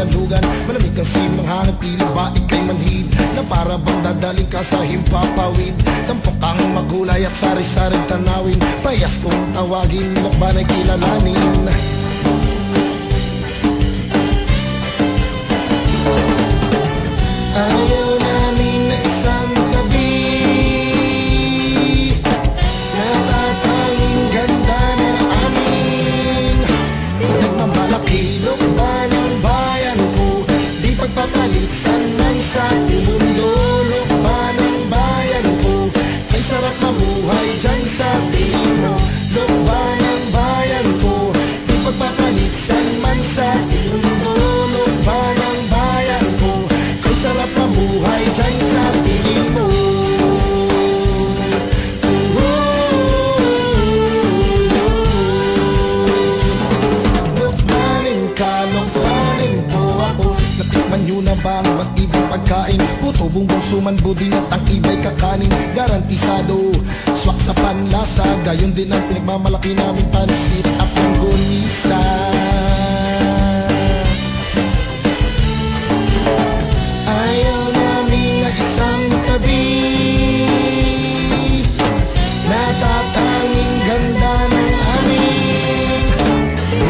dalugan. Malamig ang simang hangin, tila ba ika'y manhid na para bang dadaling ka sa himpapawid. Tampok kang magulay at sari-saring tanawin, payas kong tawagin, lakban ay kilalanin. Ayaw namin na isang tabi, natatanging ganda na amin. Nagmamalaki lukban ng bayan ko, di pagpapalitsan man sa ating mundo. Lukban ng bayan ko, ay sarap mamuhay dyan sa piling mo. Lukban ng bayan ko, di pagpapalitsan man sa ating mundo. Lukban ng bayan ko, ay sarap mamuhay dyan sa piling mo. Lukbanin ka, lukbanin po ako. Natikman nyo na ba ang iba't ibang pagkain? Puto, bumbong, suman, buding at ang iba'y kakanin. Garantisado, swak sa panlasa. Gayon din ang pinagmamalaki namin pansit at longganisa. Ayaw namin na isang tabi, natatanging ganda ng amin.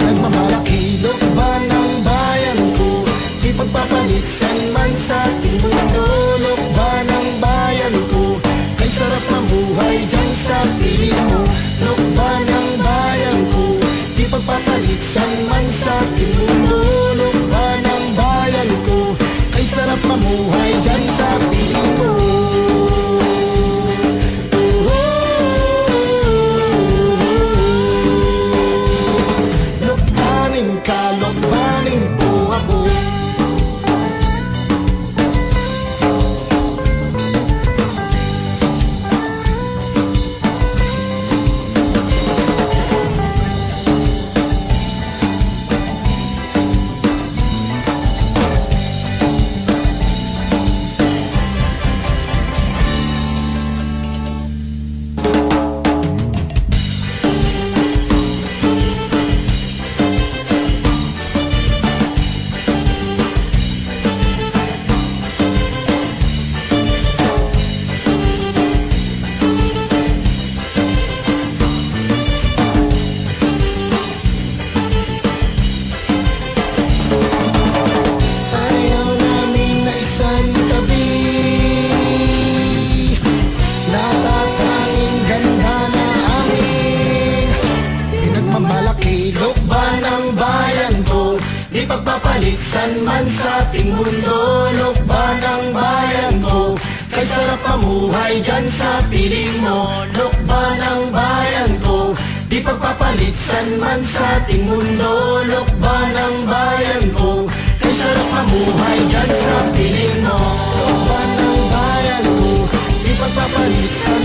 Nagmamalaki lukban ng bayan ko, di pagpapalitsan man sa ating mundo. Lukban ng bayan ko, kay sarap mamuhay dyan sa piling mo. Lukban ng bayan ko, di pagpapalitsan man sa ating mundo. Lukban ng bayan ko, kay sarap mamuhay dyan sa piling mo. Lukbanin ka, lukbanin po ako. Ayaw namin na isang tabi, natatanging ganda na amin. Pinagmamalaki lukban ng bayan ko, di pagpapalitsan man sa ating mundo. Lukban ng bayan ko, kay sarap mamuhay dyan sa piling mo. Lukban ng bayan ko, di pagpapalitsan man sa ating mundo. Lukban ng bayan ko, kay sarap mamuhay dyan sa piling mo. Lukban ng bayan ko, di pagpapalitsan